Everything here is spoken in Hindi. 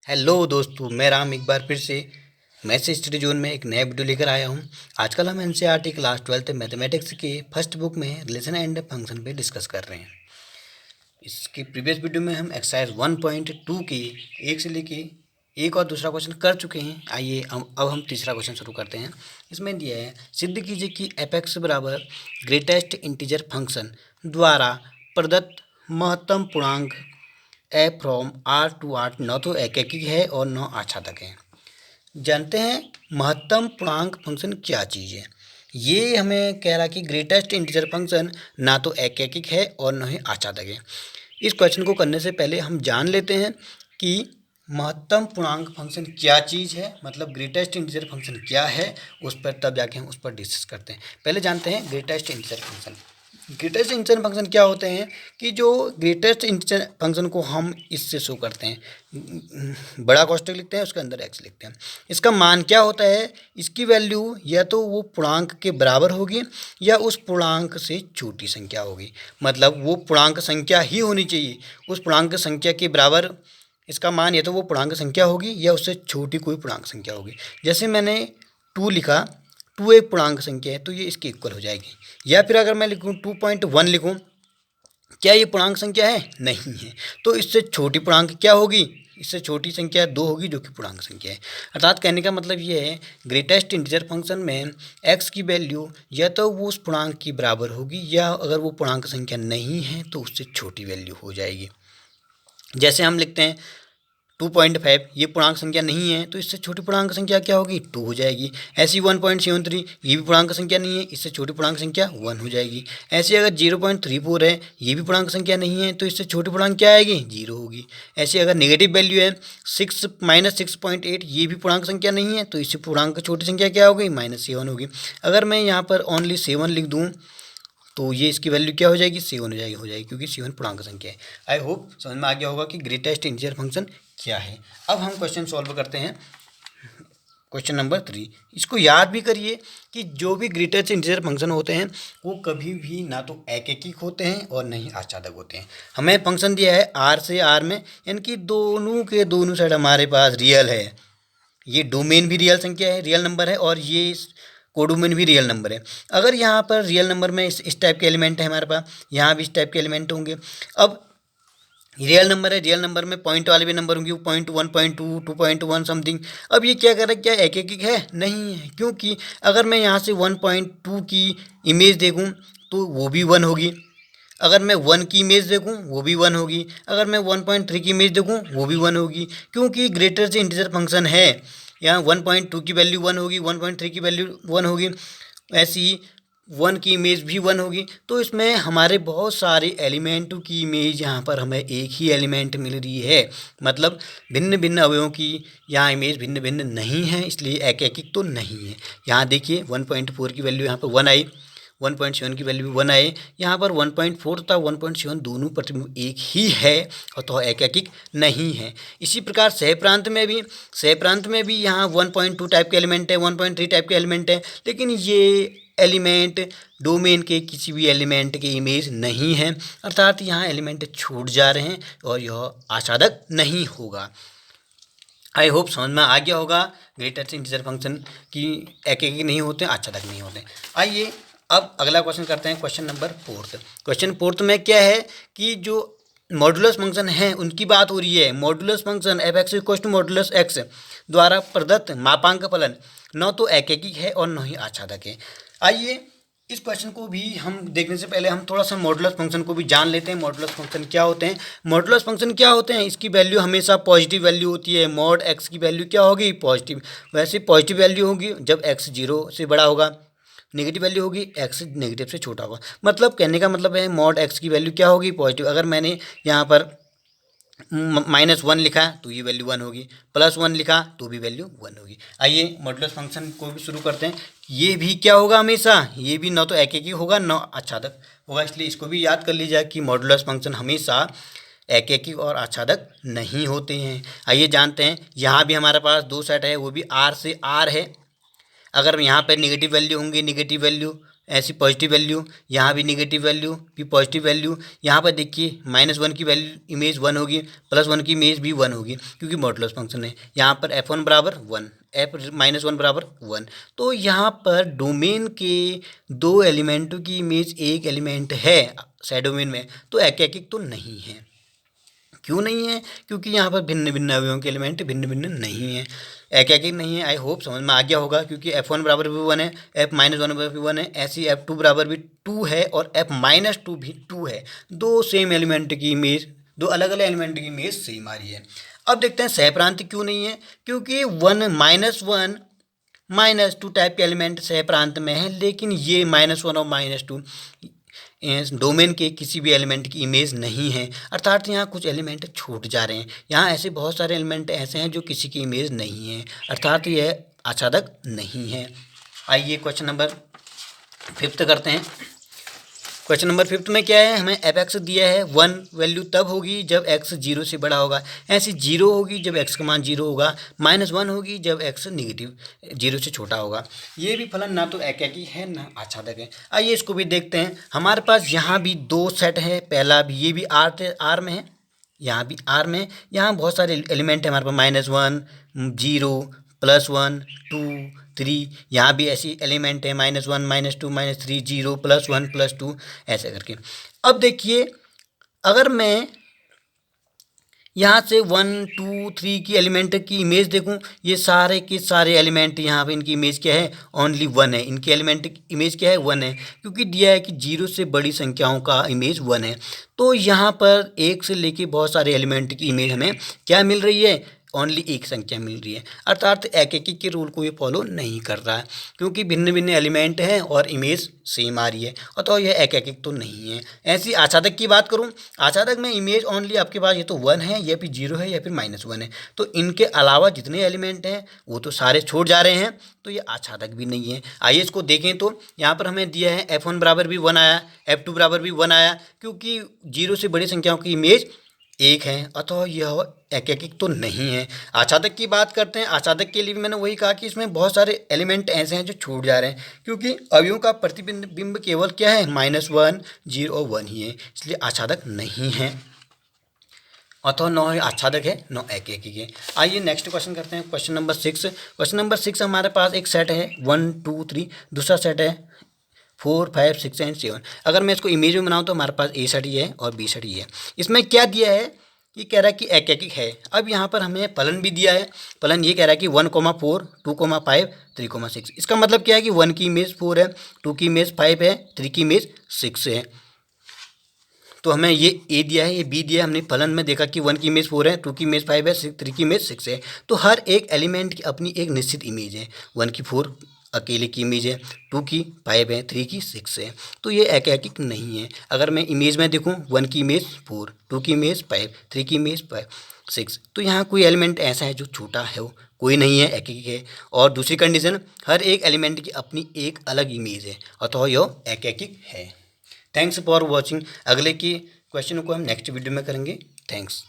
हेलो दोस्तों, मैं राम एक बार फिर से मैथ्स स्टडी जोन में एक नया वीडियो लेकर आया हूँ। आजकल हम एनसीईआरटी क्लास 12 मैथमेटिक्स के फर्स्ट बुक में रिलेशन एंड फंक्शन पे डिस्कस कर रहे हैं। इसके प्रीवियस वीडियो में हम एक्सरसाइज 1.2 के एक से लेके एक और दूसरा क्वेश्चन कर चुके हैं। आइए अब हम तीसरा क्वेश्चन शुरू करते हैं। इसमें दिया है, सिद्ध कीजिए कि एफ बराबर ग्रेटेस्ट इंटीजर फंक्शन द्वारा प्रदत्त महत्तम पूर्णांक ए फ्रॉम आर टू आर न तो एकैकिक है और न आच्छादक है। जानते हैं महत्तम पूर्णांक फंक्शन क्या चीज़ है। ये हमें कह रहा कि ग्रेटेस्ट इंटीजर फंक्शन ना तो एकैकिक है और न ही आच्छादक है। इस क्वेश्चन को करने से पहले हम जान लेते हैं कि महत्तम पूर्णांक फंक्शन क्या चीज़ है, मतलब ग्रेटेस्ट इंटीजर फंक्शन क्या है, उस पर तब जाके हम उस पर डिस्कस करते हैं। पहले जानते हैं greatest integer function. Greatest integer function क्या होते हैं कि जो ग्रेटेस्ट इंटीजर फंक्शन को हम इससे शो करते हैं, बड़ा कोष्ठक लिखते हैं, उसके अंदर एक्स लिखते हैं। इसका मान क्या होता है, इसकी वैल्यू या तो वो पूर्णांक के बराबर होगी या उस पूर्णांक से छोटी संख्या होगी। मतलब वो पूर्णांक संख्या ही होनी चाहिए, उस पूर्णांक संख्या के बराबर इसका मान या तो वो पूर्णांक संख्या होगी या उससे छोटी कोई पूर्णांक संख्या होगी। जैसे मैंने 2 लिखा, 2 एक पूर्णांक संख्या है तो ये इसके इक्वल हो जाएगी। या फिर अगर मैं लिखूँ 2.1 लिखूँ, क्या ये पूर्णांक संख्या है? नहीं है। तो इससे छोटी पूर्णांक क्या होगी? इससे छोटी संख्या 2 होगी, जो कि पूर्णांक संख्या है। अर्थात कहने का मतलब ये है, ग्रेटेस्ट इंटीजर फंक्शन में x की वैल्यू या तो वो उस पूर्णांक की बराबर होगी या अगर वो पूर्णांक संख्या नहीं है तो उससे छोटी वैल्यू हो जाएगी। जैसे हम लिखते हैं 2.5, ये पूर्णांक संख्या नहीं है तो इससे छोटी पूर्णांक संख्या क्या होगी? 2 हो जाएगी। ऐसी 1.73, ये भी पूर्णांक संख्या नहीं है, इससे छोटी पूर्णांक संख्या 1 हो जाएगी। ऐसे अगर 0.34 है, ये भी पूर्णांक संख्या नहीं है तो इससे छोटी पूर्णांक क्या आएगी? 0 होगी। ऐसे अगर नेगेटिव वैल्यू है 6 - 6.8, ये भी पूर्णांक संख्या नहीं है तो इससे पूर्णांक छोटी संख्या क्या होगी? -7 होगी। अगर मैं यहाँ पर ओनली 7 लिख दूँ तो ये इसकी वैल्यू क्या हो जाएगी? 7 हो जाएगी क्योंकि 7 पूर्णांक संख्या है। आई होप समझ में आ गया होगा कि ग्रेटेस्ट इंटीजर फंक्शन क्या है। अब हम क्वेश्चन सॉल्व करते हैं, क्वेश्चन नंबर 3। इसको याद भी करिए कि जो भी ग्रेटेस्ट इंटीजर फंक्शन होते हैं वो कभी भी ना तो एकैकिक होते हैं और न ही आच्छादक होते हैं। हमें फंक्शन दिया है आर से आर में, यानी कि दोनों के दोनों साइड हमारे पास रियल है। ये डोमेन भी रियल संख्या है, रियल नंबर है, और ये कोडोमेन भी रियल नंबर है। अगर यहाँ पर रियल नंबर में इस टाइप के एलिमेंट है हमारे पास, यहाँ भी इस टाइप के एलिमेंट होंगे। अब रियल नंबर है, रियल नंबर में पॉइंट वाले भी नंबर होंगे, 0.1, 0.2, 2.1 समथिंग। अब ये क्या कर रहा है, क्या एक एक है? नहीं है, क्योंकि अगर मैं यहाँ से 1.2 की इमेज देखूँ तो वो भी 1 होगी। अगर मैं 1 की इमेज देखूँ वो भी 1 होगी। अगर मैं 1.3 की इमेज देखूँ वो भी 1 होगी, क्योंकि ग्रेटर से इंटीजर फंक्शन है। यहाँ 1.2 की वैल्यू 1 होगी, 1.3 की वैल्यू 1 होगी, ऐसी ही 1 की इमेज भी 1 होगी। तो इसमें हमारे बहुत सारे एलिमेंटों की इमेज यहाँ पर हमें एक ही एलिमेंट मिल रही है। मतलब भिन्न भिन्न अवयवों की यहाँ इमेज भिन्न भिन्न नहीं है, इसलिए एकैकिक तो नहीं है। यहाँ देखिए 1.4 की वैल्यू यहाँ पर 1 आई, 1.7 की वैल्यू भी 1 आए, यहाँ पर 1.4 तथा 1.7 दोनों प्रतिबिंब एक ही है और तो एकैकिक नहीं है। इसी प्रकार सह प्रांत में भी यहाँ 1.2 टाइप के एलिमेंट है, 1.3 टाइप के एलिमेंट है, लेकिन ये एलिमेंट डोमेन के किसी भी एलिमेंट के इमेज नहीं है। अर्थात यहाँ एलिमेंट छूट जा रहे हैं और यह आच्छादक नहीं होगा। आई होप समझ में आ गया होगा ग्रेटेस्ट इंटीजर फंक्शन की एकैकिक नहीं होते, आच्छादक नहीं होते। आइए अब अगला क्वेश्चन करते हैं, क्वेश्चन नंबर 4। क्वेश्चन 4 में क्या है कि जो मॉडुलस फंक्शन है उनकी बात हो रही है। Modulus function f x equal to modulus x द्वारा प्रदत्त मापांक फलन न तो एकैकिक है और न ही आच्छादक है। आइए इस क्वेश्चन को भी हम देखने से पहले हम थोड़ा सा मॉडुलस फंक्शन को भी जान लेते हैं। मॉडुलस फंक्शन क्या होते हैं? मॉडुलस फंक्शन क्या होते हैं? इसकी वैल्यू हमेशा पॉजिटिव वैल्यू होती है। मॉड एक्स की वैल्यू क्या होगी? पॉजिटिव। वैसे पॉजिटिव वैल्यू होगी जब एक्स 0 से बड़ा होगा, नेगेटिव वैल्यू होगी एक्स नेगेटिव से छोटा होगा। मतलब कहने का मतलब है मॉड एक्स की वैल्यू क्या होगी? पॉजिटिव। अगर मैंने यहाँ पर -1 लिखा तो ये वैल्यू 1 होगी, +1 लिखा तो भी वैल्यू 1 होगी। आइए मॉडुलस फंक्शन को भी शुरू करते हैं। ये भी क्या होगा? हमेशा ये भी न तो एकैकिक होगा न आच्छादक होगा, इसलिए इसको भी याद कर लीजिए कि मॉडुलस फंक्शन हमेशा एकैकिक और आच्छादक नहीं होते हैं। आइए जानते हैं, यहाँ भी हमारे पास दो सेट है, वो भी आर से आर है। अगर यहाँ पर नेगेटिव वैल्यू होंगी, नेगेटिव वैल्यू ऐसी पॉजिटिव वैल्यू, यहाँ भी नेगेटिव वैल्यू, भी पॉजिटिव वैल्यू। यहाँ पर देखिए -1 की वैल्यू इमेज 1 होगी, +1 की इमेज भी 1 होगी क्योंकि मॉडुलस फंक्शन है। यहाँ पर f1 बराबर 1, f-1 बराबर 1। तो यहाँ पर डोमेन के 2 एलिमेंटों की इमेज एक एलिमेंट है साइड डोमेन में, तो एकैकिक तो नहीं है। क्यों नहीं है? क्योंकि यहाँ पर भिन्न भिन्न अवयवों के एलिमेंट भिन्न भिन्न नहीं है, एकैकिक नहीं है। आई होप समझ में आ गया होगा, क्योंकि f1 बराबर भी 1 है, f-1 बराबर भी 1 है, ऐसी f2 बराबर भी 2 है और f-2 भी 2 है। दो सेम एलिमेंट की इमेज, दो अलग अलग एलिमेंट की इमेज सेम आ रही है। अब देखते हैं सहप्रांत क्यों नहीं है। क्योंकि 1 -1 -2 टाइप के एलिमेंट सहप्रांत में है, लेकिन ये -1 और -2 डोमेन के किसी भी एलिमेंट की इमेज नहीं है, अर्थात यहाँ कुछ एलिमेंट छूट जा रहे हैं। यहाँ ऐसे बहुत सारे एलिमेंट ऐसे हैं जो किसी की इमेज नहीं है, अर्थात यह आच्छादक नहीं है। आइए क्वेश्चन नंबर 5 करते हैं। क्वेश्चन नंबर 5 में क्या है, हमें एफ एक्स दिया है। 1 वैल्यू तब होगी जब x 0 से बड़ा होगा, ऐसी 0 होगी जब x का मान 0 होगा, -1 होगी जब x नेगेटिव 0 से छोटा होगा। ये भी फलन ना तो एकैकी है ना आच्छादक है। आइए इसको भी देखते हैं। हमारे पास यहाँ भी 2 सेट है, पहला भी ये भी R में है, यहाँ भी R में। यहाँ बहुत सारे एलिमेंट है हमारे पास, -1 0 +1 2 3, यहाँ भी ऐसी एलिमेंट है -1 -2 -3 0 +1 +2 ऐसे करके। अब देखिए अगर मैं यहाँ से 1 2 3 की एलिमेंट की इमेज देखूँ, ये सारे के सारे एलिमेंट यहाँ पे इनकी इमेज क्या है, ओनली 1 है। इनकी एलिमेंट की इमेज क्या है, 1 है, क्योंकि दिया है कि 0 से बड़ी संख्याओं का इमेज 1 है। तो यहाँ पर 1 से लेके बहुत सारे एलिमेंट की इमेज हमें क्या मिल रही है, ओनली एक संख्या मिल रही है, अर्थात एकैकी के रूल को ये फॉलो नहीं कर रहा है, क्योंकि भिन्न भिन्न एलिमेंट हैं और इमेज सेम आ रही है, अतः यह एकैकिक तो नहीं है। ऐसी आच्छादक की बात करूं, आच्छादक में इमेज ओनली आपके पास ये तो 1 है, या फिर 0 है, या फिर -1 है। तो इनके अलावा जितने एलिमेंट हैं वो तो सारे छोड़ जा रहे हैं, तो ये आच्छादक भी नहीं है। आइए इसको देखें। तो यहाँ पर हमें दिया है f1 बराबर भी 1 आया, f2 बराबर भी 1 आया, क्योंकि 0 से बड़ी संख्याओं की इमेज 1 है, अतः यह एकैकिक तो नहीं है। आच्छादक की बात करते हैं। आच्छादक के लिए भी मैंने वही कहा कि इसमें बहुत सारे एलिमेंट ऐसे हैं जो छूट जा रहे हैं, क्योंकि अवयवों का प्रतिबिंब केवल क्या है, -1 0 और 1 ही है, इसलिए आच्छादक नहीं है। अतः न आच्छादक है न एकैकिक है। आइए नेक्स्ट क्वेश्चन करते हैं, क्वेश्चन नंबर 6। क्वेश्चन नंबर 6 हमारे पास एक सेट है 1 2 3, दूसरा सेट है 4 5 6 एंड 7। अगर मैं इसको इमेज में बनाऊँ तो हमारे पास ए सेट ही है और बी सेट ही है। इसमें क्या दिया है, ये कह रहा है कि एकैकिक है। अब यहाँ पर हमें फलन भी दिया है। फलन ये कह रहा है कि 1,4 2,5 3,6। इसका मतलब क्या है कि 1 की इमेज 4 है, 2 की इमेज 5 है, 3 की इमेज 6 है। तो हमें ये ए दिया है, ये बी दिया है। हमने फलन में देखा कि 1 की इमेज 4 है, 2 की इमेज 5 है, 3 की इमेज 6 है। तो हर एक एलिमेंट की अपनी एक निश्चित इमेज है। 1 की 4 अकेले की इमेज है, 2 की 5 है, 3 की 6 है। तो ये एकैकिक नहीं है। अगर मैं इमेज में देखूं, 1 की इमेज 4, 2 की इमेज 5, 3 की इमेज 6, तो यहाँ कोई एलिमेंट ऐसा है जो छोटा है, वो कोई नहीं है, एकैकिक है। और दूसरी कंडीशन, हर एक एलिमेंट की अपनी एक अलग इमेज है, अतः यह एकैकिक है। Thanks for watching. अगले की क्वेश्चन को हम नेक्स्ट वीडियो में करेंगे। थैंक्स।